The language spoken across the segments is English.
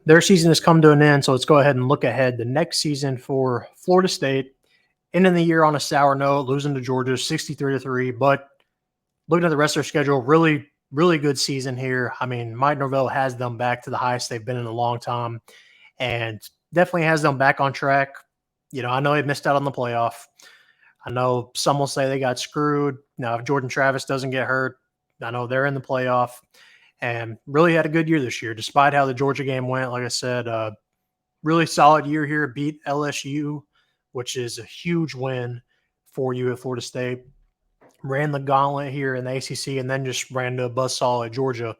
Their season has come to an end, so let's go ahead and look ahead. The next season for Florida State, ending the year on a sour note, losing to Georgia 63-3. But looking at the rest of their schedule, really, really good season here. I mean, Mike Norvell has them back to the highest they've been in a long time, and definitely has them back on track. I know they missed out on the playoff. I know some will say they got screwed. Now, if Jordan Travis doesn't get hurt, I know they're in the playoff. And really had a good year this year, despite how the Georgia game went. Like I said, really solid year here. Beat LSU, which is a huge win for you at Florida State. Ran the gauntlet here in the ACC, and then just ran to a buzzsaw at Georgia.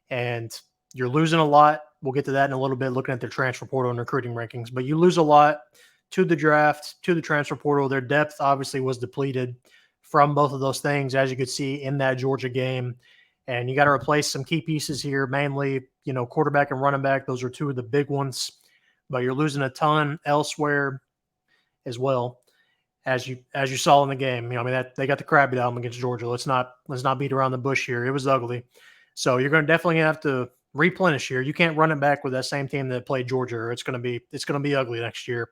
And you're losing a lot. We'll get to that in a little bit, looking at their transfer portal and recruiting rankings. But you lose a lot to the draft, to the transfer portal. Their depth obviously was depleted from both of those things, as you could see in that Georgia game. And you got to replace some key pieces here, mainly, quarterback and running back. Those are two of the big ones. But you're losing a ton elsewhere as well, as you saw in the game. That they got the crap beat out of them against Georgia. Let's not beat around the bush here. It was ugly. So you're going to definitely have to replenish here. You can't run it back with that same team that played Georgia, or it's going to be ugly next year.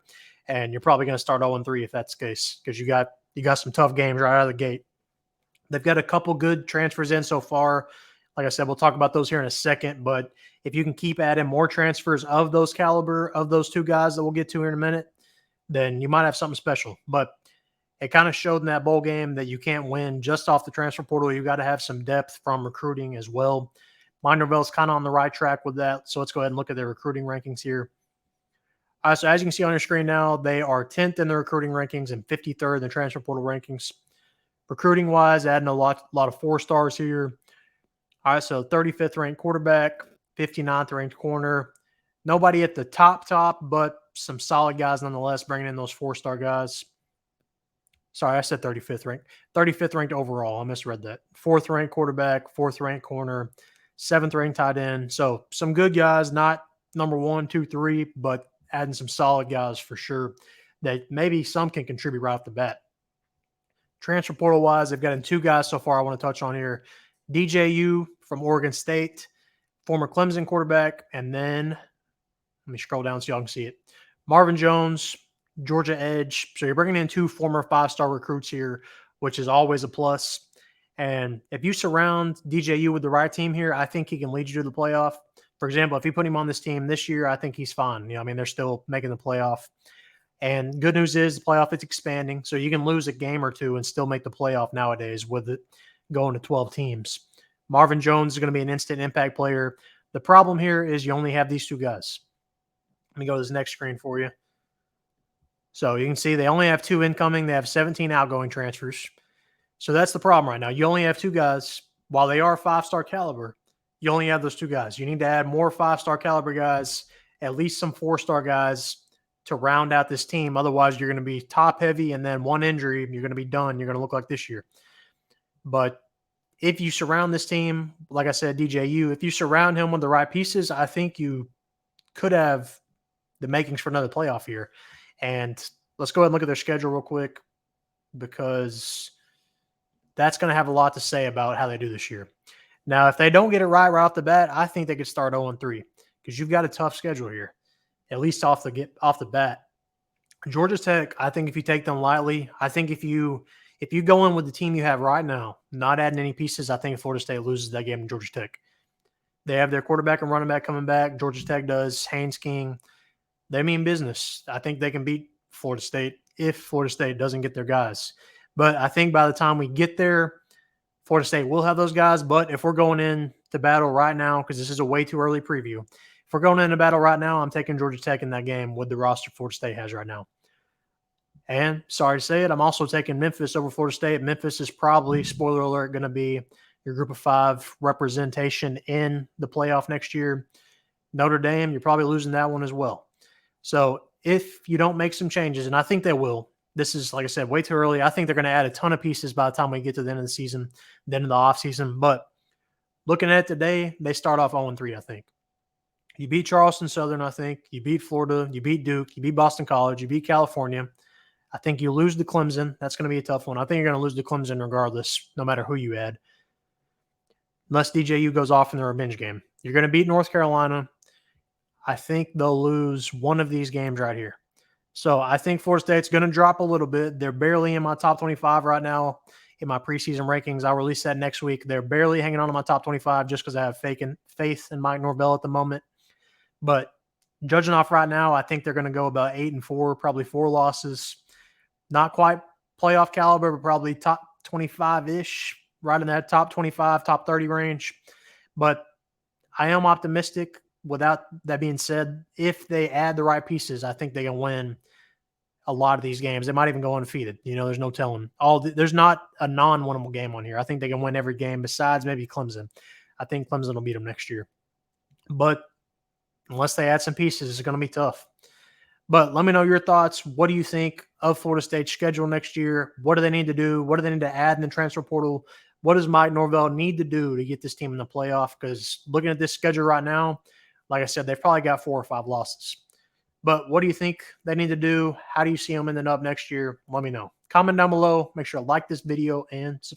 And you're probably going to start 0-3 if that's the case, because you got some tough games right out of the gate. They've got a couple good transfers in so far. Like I said, we'll talk about those here in a second. But if you can keep adding more transfers of those caliber, of those two guys that we'll get to here in a minute, then you might have something special. But it kind of showed in that bowl game that you can't win just off the transfer portal. You got to have some depth from recruiting as well. Mike Norvell's kind of on the right track with that. So let's go ahead and look at their recruiting rankings here. All right, so as you can see on your screen now, they are 10th in the recruiting rankings and 53rd in the transfer portal rankings. Recruiting-wise, adding a lot of 4-stars here. All right, so 35th ranked quarterback, 59th ranked corner. Nobody at the top, but some solid guys nonetheless, bringing in those 4-star guys. Sorry, I said 35th ranked. 35th ranked overall. I misread that. 4th ranked quarterback, 4th ranked corner, 7th ranked tight end. So some good guys, not number 1, 2, 3, but adding some solid guys for sure that maybe some can contribute right off the bat. Transfer portal wise, they've gotten 2 guys so far I want to touch on here. DJU from Oregon State, former Clemson quarterback, and then let me scroll down so y'all can see it. Marvin Jones, Georgia edge. So you're bringing in 2 former 5-star recruits here, which is always a plus. And if you surround DJU with the right team here, I think he can lead you to the playoff. For example, if you put him on this team this year, I think he's fine. They're still making the playoff. And good news is the playoff is expanding, so you can lose a game or 2 and still make the playoff nowadays with it going to 12 teams. Marvin Jones is going to be an instant impact player. The problem here is you only have these 2 guys. Let me go to this next screen for you. So you can see they only have 2 incoming. They have 17 outgoing transfers. So that's the problem right now. You only have 2 guys. While they are 5-star caliber, you only have those 2 guys. You need to add more 5-star caliber guys, at least some 4-star guys, to round out this team. Otherwise, you're going to be top heavy, and then one injury, you're going to be done. You're going to look like this year. But if you surround this team, like I said, DJU, if you surround him with the right pieces, I think you could have the makings for another playoff year. And let's go ahead and look at their schedule real quick, because that's going to have a lot to say about how they do this year. Now, if they don't get it right off the bat, I think they could start 0-3, because you've got a tough schedule here. At least off the bat. Georgia Tech, I think if you take them lightly, I think if you go in with the team you have right now, not adding any pieces, I think Florida State loses that game to Georgia Tech. They have their quarterback and running back coming back. Georgia Tech does. Haynes King. They mean business. I think they can beat Florida State if Florida State doesn't get their guys. But I think by the time we get there, Florida State will have those guys. But if we're going into battle right now, because this is a way too early preview, if we're going into battle right now, I'm taking Georgia Tech in that game with the roster Florida State has right now. And sorry to say it, I'm also taking Memphis over Florida State. Memphis is probably, spoiler alert, going to be your group of 5 representation in the playoff next year. Notre Dame, you're probably losing that one as well. So if you don't make some changes, and I think they will, this is, like I said, way too early. I think they're going to add a ton of pieces by the time we get to the end of the season, then in the offseason. But looking at it today, they start off 0-3, I think. You beat Charleston Southern, I think. You beat Florida. You beat Duke. You beat Boston College. You beat California. I think you lose to Clemson. That's going to be a tough one. I think you're going to lose to Clemson regardless, no matter who you add. Unless DJU goes off in the revenge game. You're going to beat North Carolina. I think they'll lose one of these games right here. So I think Florida State's going to drop a little bit. They're barely in my top 25 right now in my preseason rankings. I'll release that next week. They're barely hanging on to my top 25 just because I have faith in Mike Norvell at the moment. But judging off right now, I think they're going to go about 8-4, probably 4 losses. Not quite playoff caliber, but probably top 25-ish, right in that top 25, top 30 range. But I am optimistic. Without that being said, if they add the right pieces, I think they can win a lot of these games. They might even go undefeated. There's no telling. There's not a non-winnable game on here. I think they can win every game besides maybe Clemson. I think Clemson will beat them next year. But unless they add some pieces, it's going to be tough. But let me know your thoughts. What do you think of Florida State's schedule next year? What do they need to do? What do they need to add in the transfer portal? What does Mike Norvell need to do to get this team in the playoff? Because looking at this schedule right now, like I said, they've probably got 4 or 5 losses. But what do you think they need to do? How do you see them ending up next year? Let me know. Comment down below. Make sure to like this video and subscribe.